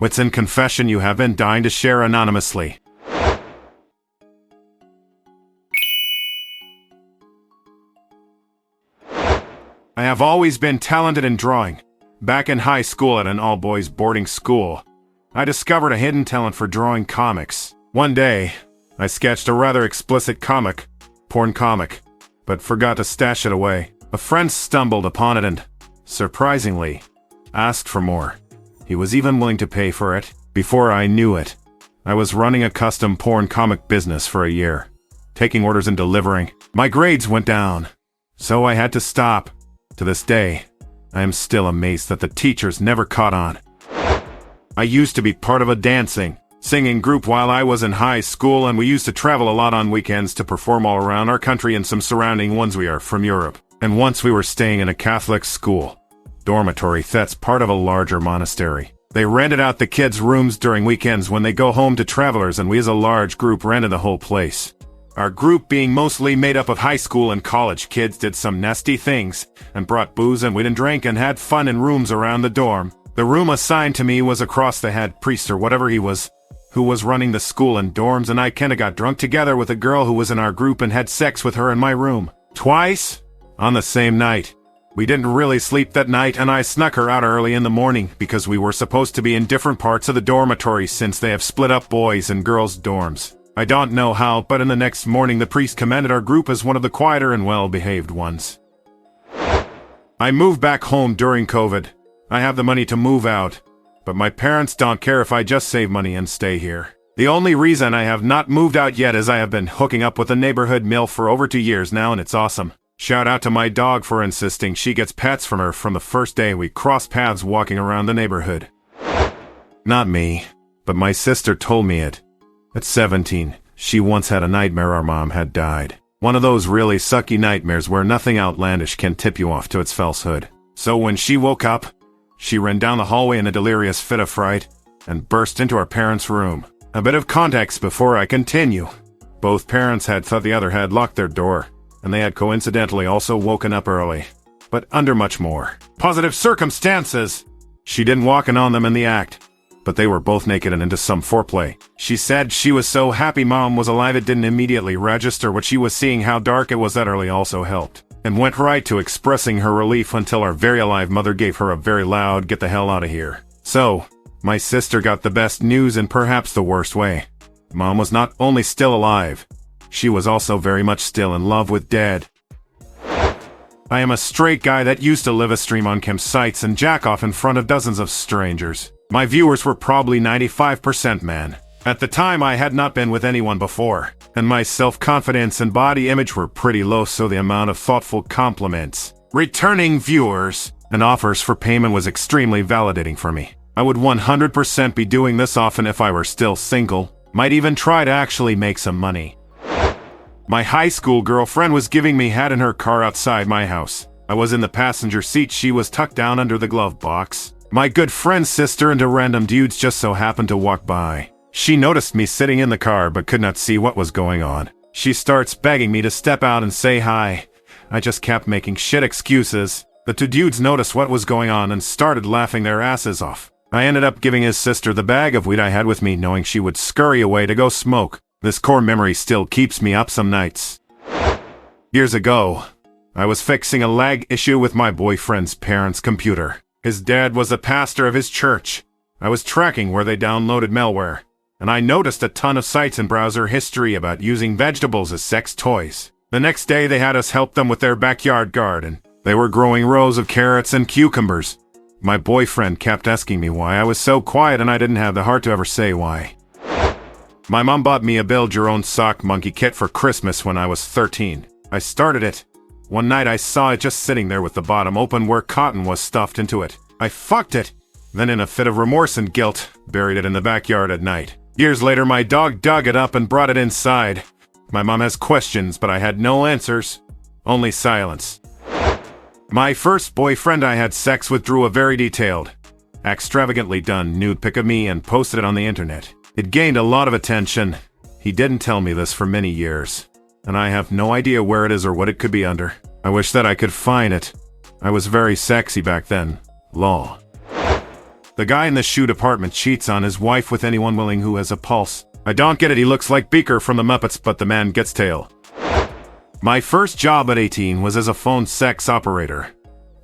What's in confession you have been dying to share anonymously? I have always been talented in drawing. Back in high school at an all-boys boarding school, I discovered a hidden talent for drawing comics. One day, I sketched a rather explicit porn comic, but forgot to stash it away. A friend stumbled upon it and, surprisingly, asked for more. He was even willing to pay for it. Before I knew it, I was running a custom porn comic business for a year, taking orders and delivering. My grades went down, so I had to stop. To this day, I am still amazed that the teachers never caught on. I used to be part of a singing group while I was in high school, and we used to travel a lot on weekends to perform all around our country and some surrounding ones. We are from Europe, and once we were staying in a Catholic school dormitory that's part of a larger monastery. They rented out the kids' rooms during weekends when they go home to travelers, and we as a large group rented the whole place. Our group being mostly made up of high school and college kids did some nasty things, and brought booze and weed and drank and had fun in rooms around the dorm. The room assigned to me was across the head priest or whatever he was, who was running the school and dorms, and I kinda got drunk together with a girl who was in our group and had sex with her in my room. Twice? On the same night. We didn't really sleep that night, and I snuck her out early in the morning because we were supposed to be in different parts of the dormitory since they have split up boys and girls dorms. I don't know how, but in the next morning the priest commended our group as one of the quieter and well-behaved ones. I moved back home during COVID. I have the money to move out, but my parents don't care if I just save money and stay here. The only reason I have not moved out yet is I have been hooking up with a neighborhood MILF for over 2 years now, and it's awesome. Shout out to my dog for insisting she gets pets from her from the first day we crossed paths walking around the neighborhood. Not me, but my sister told me it. At 17, she once had a nightmare our mom had died. One of those really sucky nightmares where nothing outlandish can tip you off to its falsehood. So when she woke up, she ran down the hallway in a delirious fit of fright and burst into our parents' room. A bit of context before I continue. Both parents had thought the other had locked their door, and they had coincidentally also woken up early, but under much more positive circumstances. She didn't walk in on them in the act, but they were both naked and into some foreplay. She said she was so happy mom was alive it didn't immediately register what she was seeing. How dark it was that early also helped, and went right to expressing her relief until our very alive mother gave her a very loud "get the hell out of here." So, my sister got the best news in perhaps the worst way. Mom was not only still alive, she was also very much still in love with Dad. I am a straight guy that used to live a stream on campsites and jack off in front of dozens of strangers. My viewers were probably 95% men. At the time I had not been with anyone before, and my self-confidence and body image were pretty low, so the amount of thoughtful compliments, returning viewers, and offers for payment was extremely validating for me. I would 100% be doing this often if I were still single. Might even try to actually make some money. My high school girlfriend was giving me head in her car outside my house. I was in the passenger seat, she was tucked down under the glove box. My good friend's sister and a random dudes just so happened to walk by. She noticed me sitting in the car but could not see what was going on. She starts begging me to step out and say hi. I just kept making shit excuses. The two dudes noticed what was going on and started laughing their asses off. I ended up giving his sister the bag of weed I had with me, knowing she would scurry away to go smoke. This core memory still keeps me up some nights. Years ago, I was fixing a lag issue with my boyfriend's parents' computer. His dad was a pastor of his church. I was tracking where they downloaded malware, and I noticed a ton of sites in browser history about using vegetables as sex toys. The next day they had us help them with their backyard garden. They were growing rows of carrots and cucumbers. My boyfriend kept asking me why I was so quiet, and I didn't have the heart to ever say why. My mom bought me a build-your-own sock monkey kit for Christmas when I was 13. I started it. One night I saw it just sitting there with the bottom open where cotton was stuffed into it. I fucked it. Then in a fit of remorse and guilt, buried it in the backyard at night. Years later my dog dug it up and brought it inside. My mom has questions, but I had no answers. Only silence. My first boyfriend I had sex with drew a very detailed, extravagantly done nude pic of me and posted it on the internet. It gained a lot of attention. He didn't tell me this for many years, and I have no idea where it is or what it could be under. I wish that I could find it. I was very sexy back then. Lol. The guy in the shoe department cheats on his wife with anyone willing who has a pulse. I don't get it, he looks like Beaker from the Muppets, but the man gets tail. My first job at 18 was as a phone sex operator.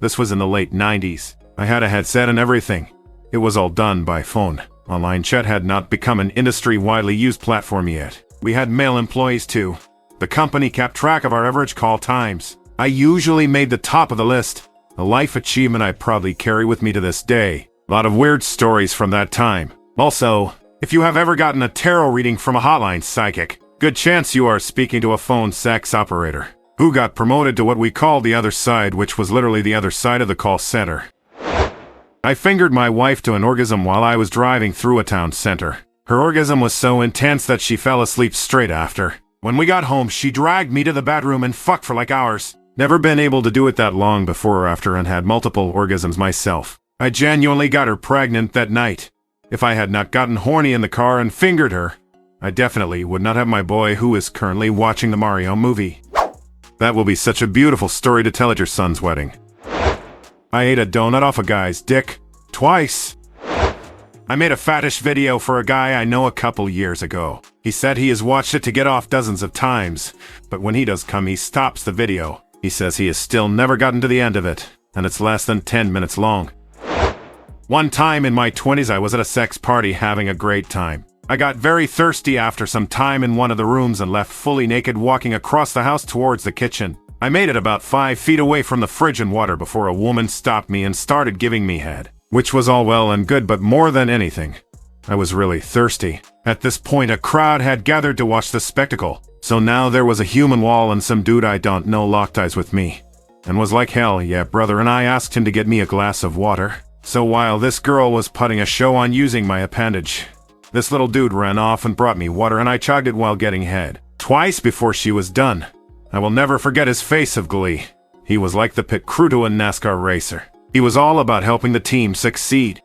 This was in the late 90s. I had a headset and everything. It was all done by phone. Online chat had not become an industry widely used platform yet. We had male employees too. The company kept track of our average call times. I usually made the top of the list. A life achievement I proudly carry with me to this day. A lot of weird stories from that time. Also, if you have ever gotten a tarot reading from a hotline psychic, good chance you are speaking to a phone sex operator who got promoted to what we call the other side, which was literally the other side of the call center. I fingered my wife to an orgasm while I was driving through a town center. Her orgasm was so intense that she fell asleep straight after. When we got home, she dragged me to the bedroom and fucked for like hours. Never been able to do it that long before or after and had multiple orgasms myself. I genuinely got her pregnant that night. If I had not gotten horny in the car and fingered her, I definitely would not have my boy who is currently watching the Mario movie. That will be such a beautiful story to tell at your son's wedding. I ate a donut off a guy's dick twice. I made a fattish video for a guy I know a couple years ago. He said he has watched it to get off dozens of times, but when he does come, he stops the video. He says he has still never gotten to the end of it, and it's less than 10 minutes long. One time in my 20s, I was at a sex party having a great time. I got very thirsty after some time in one of the rooms and left fully naked, walking across the house towards the kitchen. I made it about 5 feet away from the fridge and water before a woman stopped me and started giving me head, which was all well and good, but more than anything, I was really thirsty. At this point, a crowd had gathered to watch the spectacle, so now there was a human wall and some dude I don't know locked eyes with me, and was like, hell yeah, brother, and I asked him to get me a glass of water. So while this girl was putting a show on using my appendage, this little dude ran off and brought me water, and I chugged it while getting head. Twice before she was done. I will never forget his face of glee. He was like the pit crew to a NASCAR racer. He was all about helping the team succeed.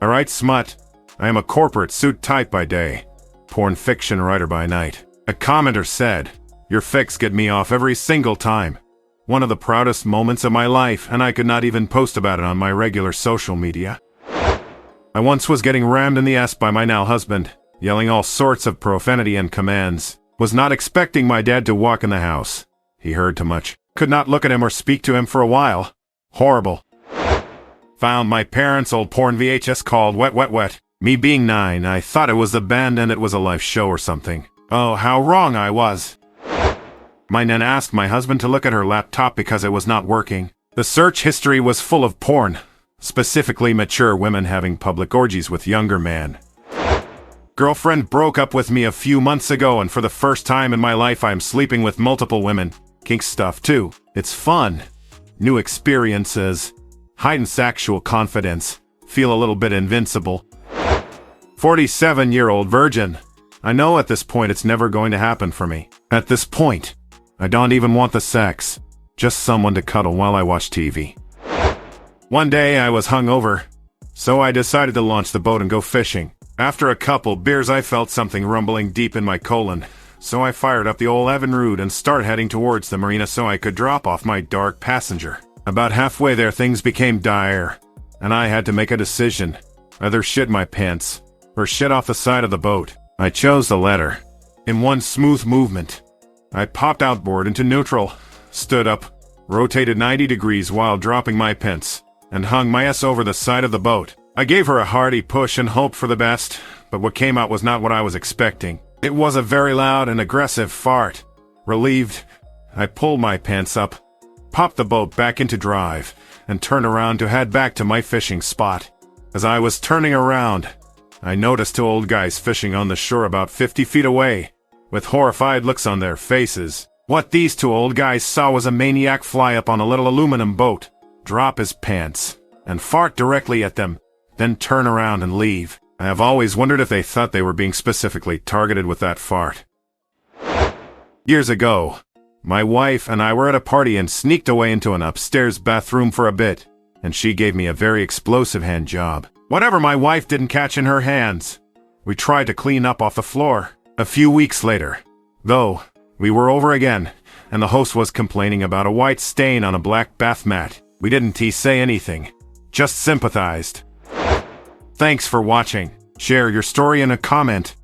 Alright, smut. I am a corporate suit type by day, porn fiction writer by night. A commenter said, "Your fics get me off every single time." One of the proudest moments of my life, and I could not even post about it on my regular social media. I once was getting rammed in the ass by my now husband, yelling all sorts of profanity and commands. Was not expecting my dad to walk in the house. He heard too much. Could not look at him or speak to him for a while. Horrible. Found my parents' old porn VHS called Wet Wet Wet. Me being 9, I thought it was the band and it was a live show or something. Oh, how wrong I was. My nan asked my husband to look at her laptop because it was not working. The search history was full of porn, specifically mature women having public orgies with younger men. Girlfriend broke up with me a few months ago, and for the first time in my life I am sleeping with multiple women. Kink stuff too. It's fun. New experiences. Heightened sexual confidence. Feel a little bit invincible. 47-year-old virgin. I know at this point it's never going to happen for me. At this point, I don't even want the sex. Just someone to cuddle while I watch TV. One day I was hungover, so I decided to launch the boat and go fishing. After a couple beers, I felt something rumbling deep in my colon, so I fired up the old Evinrude and started heading towards the marina so I could drop off my dark passenger. About halfway there, things became dire, and I had to make a decision. Either shit my pants, or shit off the side of the boat. I chose the latter. In one smooth movement, I popped outboard into neutral, stood up, rotated 90 degrees while dropping my pants, and hung my ass over the side of the boat. I gave her a hearty push and hoped for the best, but what came out was not what I was expecting. It was a very loud and aggressive fart. Relieved, I pulled my pants up, popped the boat back into drive, and turned around to head back to my fishing spot. As I was turning around, I noticed 2 old guys fishing on the shore about 50 feet away, with horrified looks on their faces. What these 2 old guys saw was a maniac fly up on a little aluminum boat, drop his pants, and fart directly at them, then turn around and leave. I have always wondered if they thought they were being specifically targeted with that fart. Years ago, my wife and I were at a party and sneaked away into an upstairs bathroom for a bit, and she gave me a very explosive hand job. Whatever my wife didn't catch in her hands, we tried to clean up off the floor. A few weeks later, though, we were over again, and the host was complaining about a white stain on a black bath mat. We didn't say anything, just sympathized. Thanks for watching. Share your story in a comment.